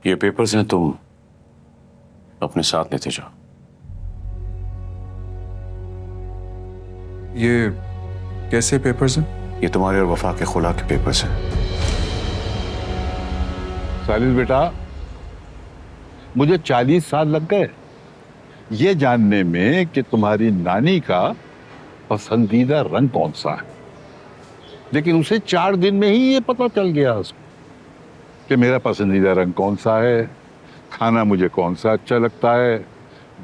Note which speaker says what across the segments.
Speaker 1: ये पेपर्स हैं, तुम अपने साथ लेते जाओ।
Speaker 2: ये कैसे पेपर्स हैं?
Speaker 1: ये तुम्हारे और वफा के खुला के पेपर्स हैं।
Speaker 3: सालिस बेटा, मुझे 40 साल लग गए ये जानने में कि तुम्हारी नानी का पसंदीदा रंग कौन सा है, लेकिन उसे 4 दिन में ही ये पता चल गया उसको कि मेरा पसंदीदा रंग कौन सा है, खाना मुझे कौन सा अच्छा लगता है,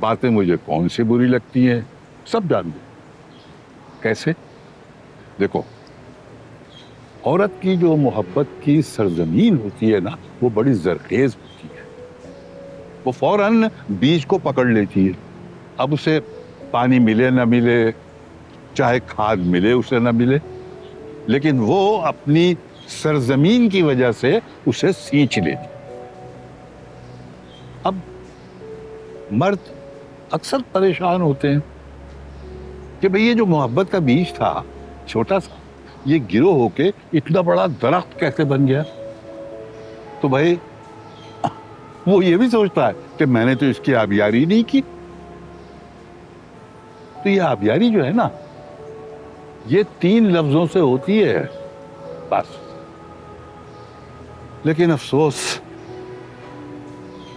Speaker 3: बातें मुझे कौन सी बुरी लगती हैं, सब जान गए। कैसे? देखो, औरत की जो मोहब्बत की सरजमीन होती है ना, वो बड़ी जरखेज होती है। वो फौरन बीज को पकड़ लेती है। अब उसे पानी मिले ना मिले, चाहे खाद मिले उसे ना मिले, लेकिन वो अपनी सरजमीन की वजह से उसे सींच लेती। अब मर्द अक्सर परेशान होते हैं कि भाई ये जो मोहब्बत का बीज था छोटा सा, ये गिरो होके इतना बड़ा दरख्त कैसे बन गया। तो भाई वो ये भी सोचता है कि मैंने तो इसकी आबियारी नहीं की। तो ये आबियारी जो है ना, ये 3 लफ्जों से होती है बस। लेकिन अफसोस,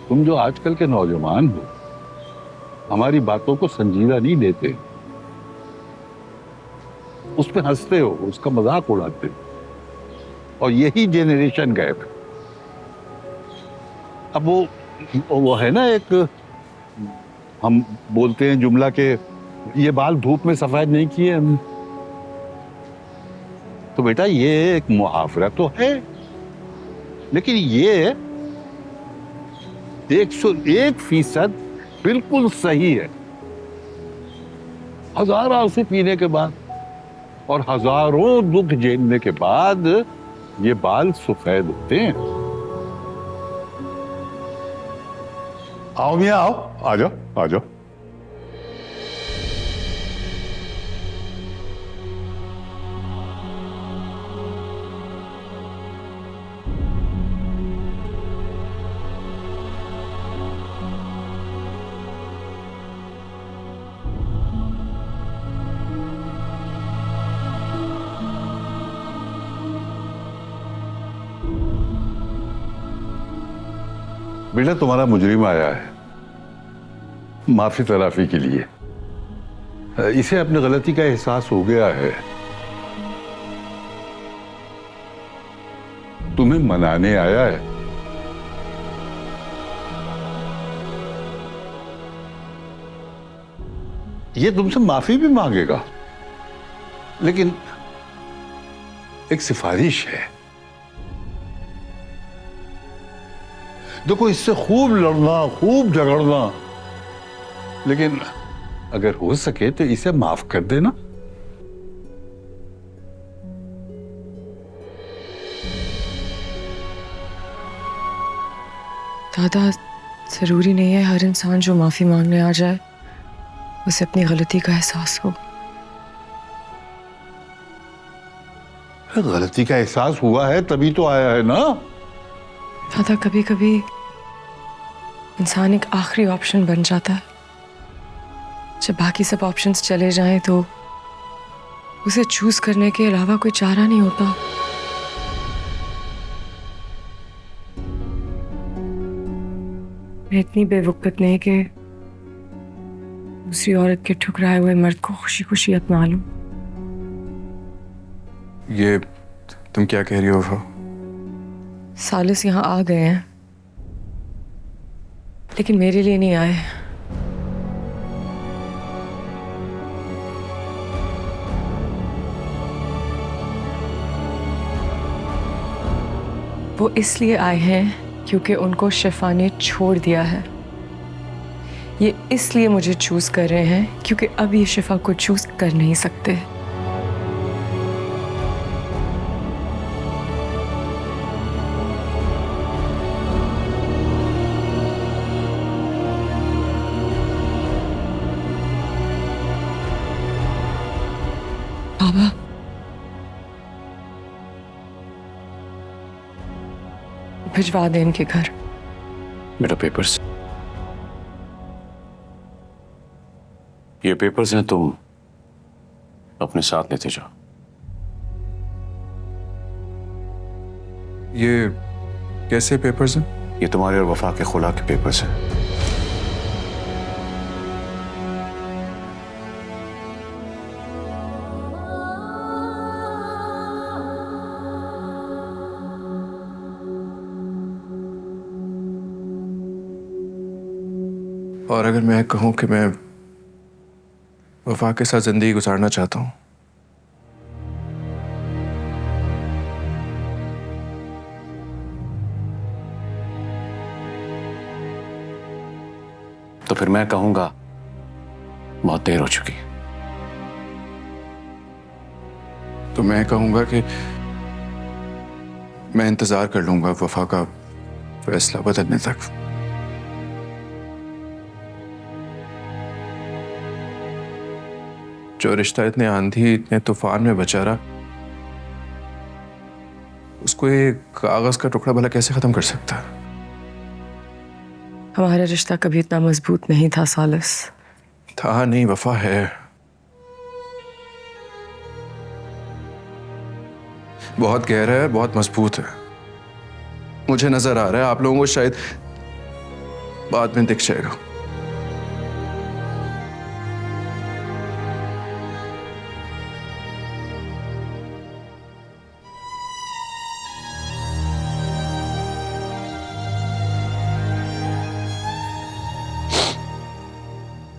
Speaker 3: तुम जो आजकल के नौजवान हो, हमारी बातों को संजीदा नहीं लेते, उस पर हंसते हो, उसका मजाक उड़ाते हो, और यही जेनरेशन गैप। अब वो है ना, एक हम बोलते हैं जुमला के ये बाल धूप में सफेद नहीं किए हमने। तो बेटा ये एक मुहावरा तो है, लेकिन ये 101% बिल्कुल सही है। हजारों आंसू पीने के बाद और हजारों दुख झेलने के बाद ये बाल सफेद होते हैं। आओ मियां आओ, आ जाओ आ जाओ। बेटा तुम्हारा मुजरिम आया है माफी तलाफी के लिए। इसे अपनी गलती का एहसास हो गया है, तुम्हें मनाने आया है। ये तुमसे माफी भी मांगेगा, लेकिन एक सिफारिश है। देखो, इससे खूब लड़ना, खूब झगड़ना, लेकिन अगर हो सके तो इसे माफ कर देना।
Speaker 4: दादा, जरूरी नहीं है हर इंसान जो माफी मांगने आ जाए उसे अपनी गलती का एहसास हो।
Speaker 3: गलती का एहसास हुआ है तभी तो आया है ना।
Speaker 4: दादा, कभी कभी इंसान एक आखिरी ऑप्शन बन जाता है। जब बाकी सब ऑप्शंस चले जाएं तो उसे चूज करने के अलावा कोई चारा नहीं होता। मैं इतनी बेवकूफ नहीं कि दूसरी औरत के ठुकराए हुए मर्द को खुशी खुशी अपना लूं।
Speaker 2: ये तुम क्या कह रही हो वफा?
Speaker 4: सालिस यहाँ आ गए हैं, लेकिन मेरे लिए नहीं आए। वो इसलिए आए हैं क्योंकि उनको शिफा ने छोड़ दिया है। ये इसलिए मुझे चूज कर रहे हैं क्योंकि अब ये शिफा को चूज कर नहीं सकते। बाबा, भिजवा दे इनके घर।
Speaker 1: बेटा पेपर्स, ये पेपर्स हैं, तुम अपने साथ लेते जाओ।
Speaker 2: ये कैसे पेपर्स हैं?
Speaker 1: ये तुम्हारे और वफा के खुला के पेपर्स हैं।
Speaker 2: और अगर मैं कहूं कि मैं वफा के साथ जिंदगी गुजारना चाहता हूं,
Speaker 1: तो फिर मैं कहूंगा बहुत देर हो चुकी।
Speaker 2: तो मैं कहूंगा कि मैं इंतजार कर लूंगा वफा का फैसला बदलने तक। जो रिश्ता इतने आंधी इतने तूफान में बचा रहा, उसको एक कागज का टुकड़ा भला कैसे खत्म कर सकता?
Speaker 4: हमारा रिश्ता कभी इतना मजबूत नहीं था सालिस।
Speaker 2: था नहीं, वफा है। बहुत गहरा है, बहुत मजबूत है। मुझे नजर आ रहा है, आप लोगों को शायद बाद में दिख जाएगा।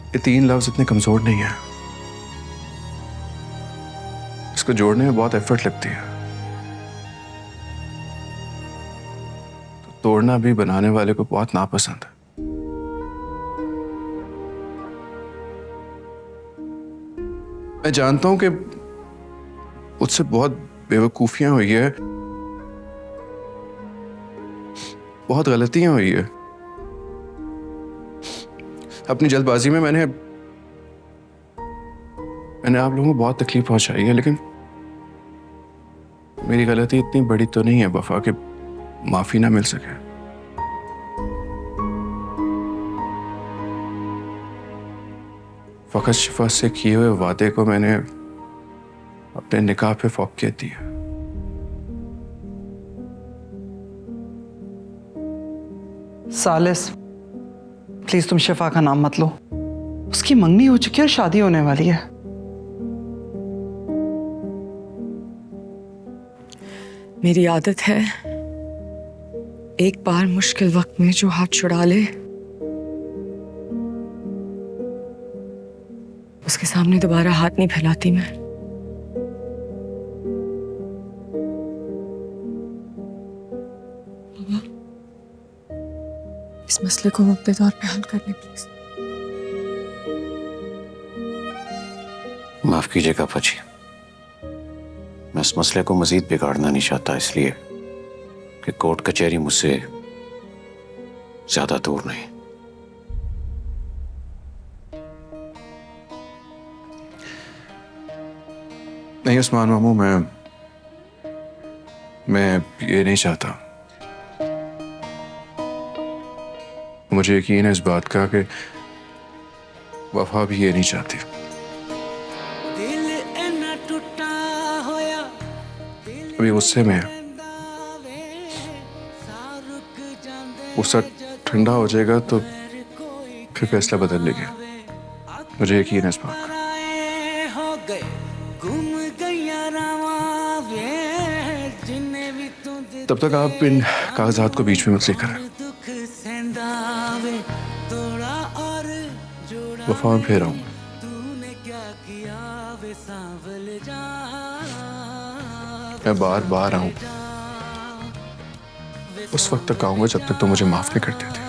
Speaker 2: ये 3 लफ्ज इतने कमजोर नहीं है, इसको जोड़ने में बहुत एफर्ट लगती है। तो तोड़ना भी बनाने वाले को बहुत नापसंद है। मैं जानता हूं कि मुझसे बहुत बेवकूफियां हुई है, बहुत गलतियां हुई है। अपनी जल्दबाजी में मैंने आप लोगों को बहुत तकलीफ पहुंचाई है, लेकिन मेरी गलती इतनी बड़ी तो नहीं है वफा कि माफी ना मिल सके। फकत शिफा से किए हुए वादे को मैंने अपने निकाह पे फौकियत दी है।
Speaker 5: सालिस, प्लीज तुम शिफा का नाम मत लो। उसकी मंगनी हो चुकी है और शादी होने वाली है।
Speaker 4: मेरी आदत है एक बार मुश्किल वक्त में जो हाथ छुड़ा ले उसके सामने दोबारा हाथ नहीं फैलाती मैं। इस मसले को वक्त तौर पे हल करने प्लीज।
Speaker 1: माफ कीजिएगा फजी, मैं इस मसले को मजीद बिगाड़ना नहीं चाहता, इसलिए कि कोर्ट कचहरी मुझसे ज्यादा दूर नहीं।
Speaker 2: नहीं उस्मान मामू, मैं ये नहीं चाहता। मुझे यकीन है इस बात का कि वफा भी ये नहीं चाहती। अभी गुस्से में है, गुस्सा ठंडा हो जाएगा तो फिर फैसला बदल लेंगे। मुझे यकीन है इस बात का। तब तक आप इन कागजात को बीच में मत लेकर आए। वफा में फिर आऊंगा। मैं बार बार आऊं, उस वक्त तक आऊंगा जब तक तो मुझे माफ नहीं करते थे।